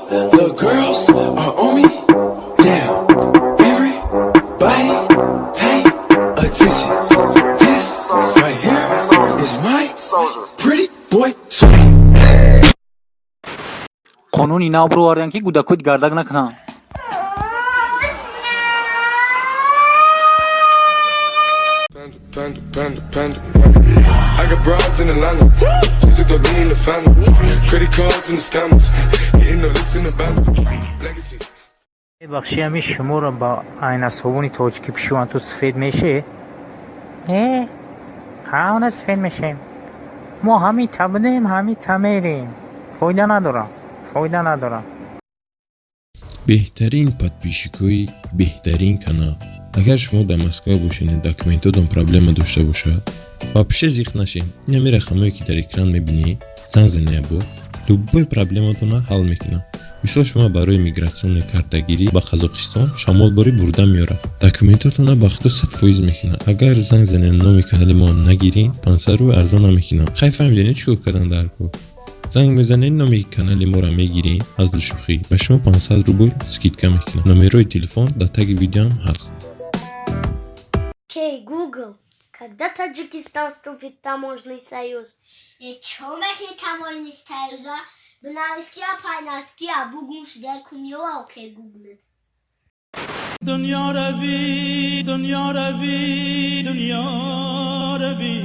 The girls are on me. Down. Everybody pay attention. This right here is my pretty boy swing. قانون اینا برو واردن که گودکوت گردک نکنه. Panda. I got broads in Atlanta. Just took the lean in the family. Credit cards and the scammers. Hitting the licks in the band. Legacies. بخشی همی شما رو با عین صابونی تاجیکی پیشوان تو سفید میشه. قاون سفید میشه. ما همی تبدیم همی تمیریم. فایده نداره. بهترین подписчикои بهترین канал. اگر شما در مسکو باشین داکومنتاتون پرابلم داشته باشه вообще зих нашин нами рақамое ки дар экран мебинӣ занзания бо любой проблематонро ҳал мекунад. мисол шумо барои мигратсиони картагирӣ ба қазоқистон шамолборӣ бурда меёрад, документатонро ба худо 100% мекунад. агар занзания номи канали мо нагирин 500 рубл арзон намекунад. хай фаҳмидин чикор кардан дар кор. занг мезанед номи канали моро мегирин аз душухӣ ба шумо 500 рубл скидка мекунад. номерои телефон дар таги видеоам ҳаст. Окей, Google, когда Таджикистан вступит в таможенный союз? И чё мехни таможенный союз, а? Бнаския, пайнаския, бугуш, да куньёва, окей, Google. Dünya Rabbi, Dünya Rabbi, Dünya Rabbi.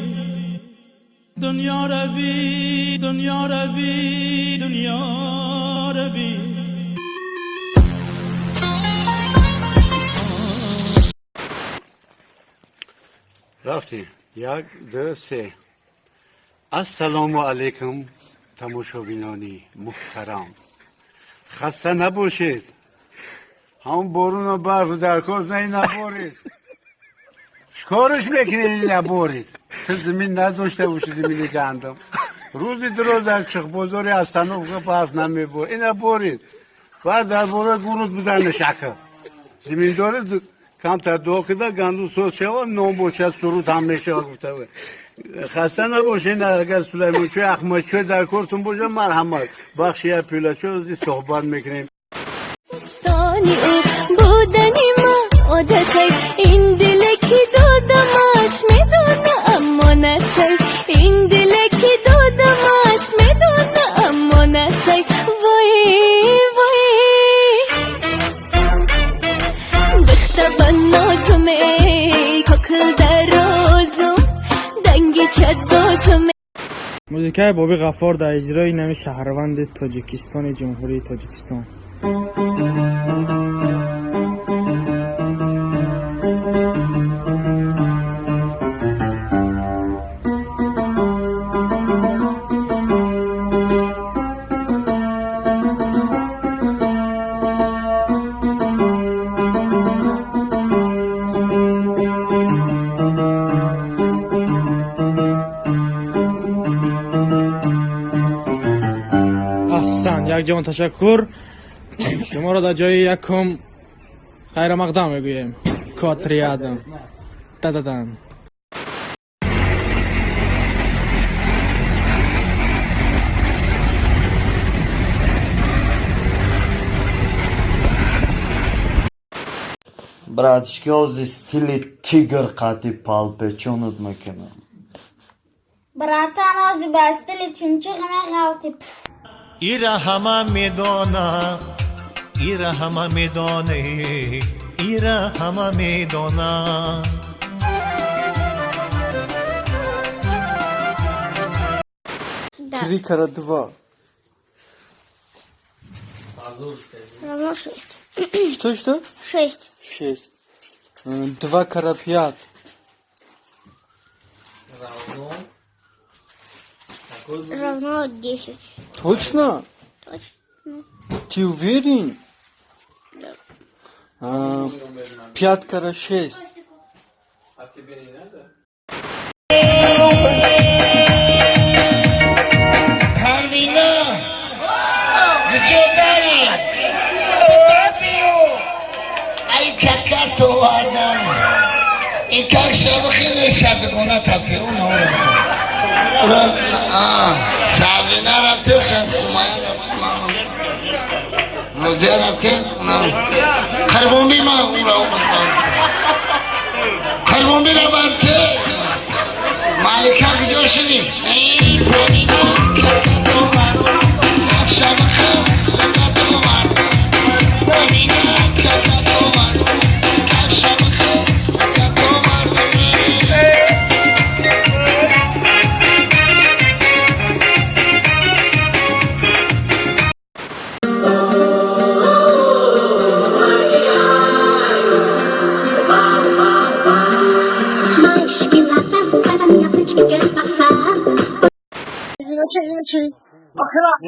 Dünya Rabbi, Dünya Rabbi, Dünya Rabbi. رفتیم 1 2 3 السلام علیکم تماشابینانی محترم، خسته نباشید. همون بارون و برف در کار نبارید، چکارش میکنید نبارید؟ تو زمین نداشته باشید، زمین گندم روزی دراز در چخ بازاری از تنوب برف نمیبارید، این نبارید. بعد در باره گروت بزنه شکر زمین دارید کمتر دو کده گندو سوز شود نام باشد سرود هم میشه گفته بود. خسته نباشین. اگر سلیمان چوی احمد چوی در کارتون باشه مرحمت بخشی پیلا چوی صحبت میکنیم. دستانی او بودنی ما عادتی این دله که دادمش میدونه اما نتی، این دله که دادمش میدونه اما نتی. وای بختبان نازمه ککل درازم دنگی چدازمه. موزیکای بابی غفار در اجرای نام شهروند تاجیکستان جمهوری تاجیکستان. یک جوان تشکر. شما را در جای یکم خیر مقدم میگویم. کاتریادم دادن. Братишки, стили тигър кати палпечонът макена. Братан, аз бастили чимчик ме галти. ایرا همه میدونه، ایرا همه میدونه، ایرا همه میدونه. 3 кара 2. Равно 6. Что? 6. 6. 2 кара 5. Равно 10. Точно? Точно. Ты уверен? Да. 5 кара 6. А тебе не надо? Carmina! Giocare! Tapio! Hai caccato Adam! E calcio che ne sa con la tapio no? شاگردان را تشن سومای روزه رفته خربوندی ما اون را خربوندی را برته مالکه کجا شدی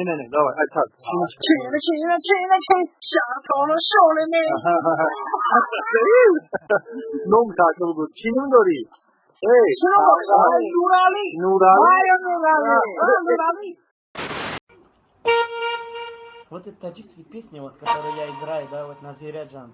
نه داور اچھا نوم تاکل بود چی نوم داری؟ نورالی. Вот эта таджикская песня, вот, которую я играю, да, вот Назираджан.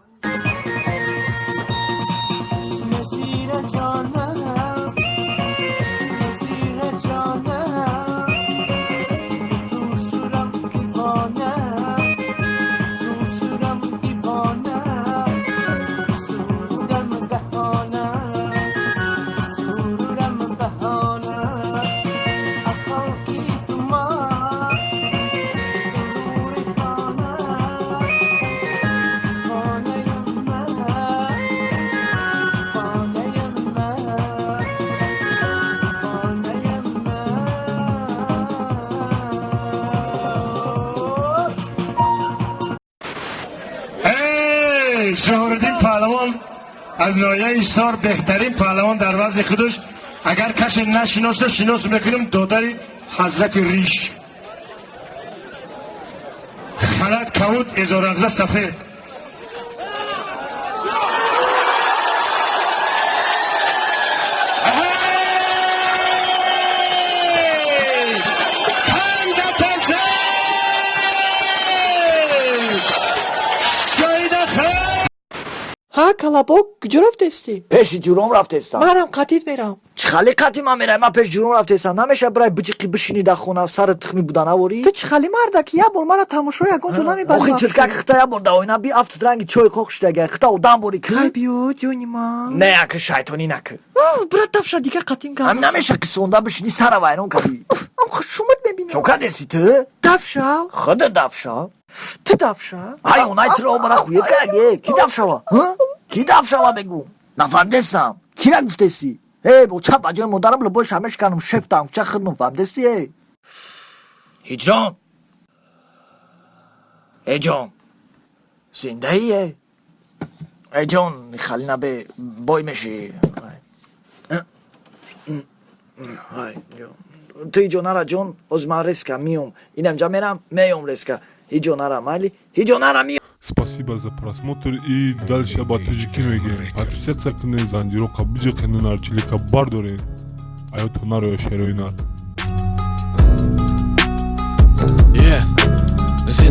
شهردین پهلوان از ناحیه ایستار بهترین پهلوان در وضع خودش اگر کسی نشناسه شناس میکنیم دادر حضرت ریش خلط کود ازارغزه سفید ها کلابوک کجا رفتستی؟ پیش جروم رفتستم منم قطیت میرم. چه خالی قطی من میرم من پیش جروم رفتستم نمیشه برای بچقی بشینی در خونه سر تخمی بودن آوری تو چه خالی مرده یا بول مرا تماشا یکون تو نمی آخی ترکک خطایا برده اینا بی افت رنگی چوی خوخش دیگه خطا و دم بوری که خیلی بیو جونی من نه اکه شیطانی نکه برات تفشه دیگه قطیم که هم نمیشه که سونده بشینی سر وینون کبی ام خشومت ببینم چوکا دستی تو؟ تفشه خود دفشا تو تفشه های اونای ترا برا خویت که کی دفشا کی دفشا بگو نفهمدستم کی نگفتستی ای بو چپ اجای مدرم لباش همش کنم شفتم چه خدمون فهمدستی ای هیجان ای جان زنده ایه ای جان خالی نبه بای میشی های توی جان نرا جان از من رسکا میوم اینم جا میرم رسکا هیجان نرا مالی هیجان نرا میوم Спасибо за просмотр и дальше об Таджикино играем. Подписаться к каналу Зандирока, бджик на Арчилика Бардори. А вот Наро Шероина.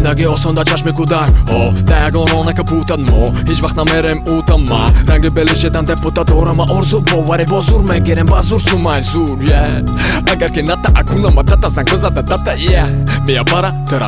زندگی آسان در چشم کودک دگانانه که پوتد ما هیچ وقت نمیرم اوتم ما رنگ بلشیدن دپوتا دارم آرزو باوری با زور میگیرم با زور سومای زور اگر که نتا اکونا مدتا زنگ بزده دتا بیا برا ترا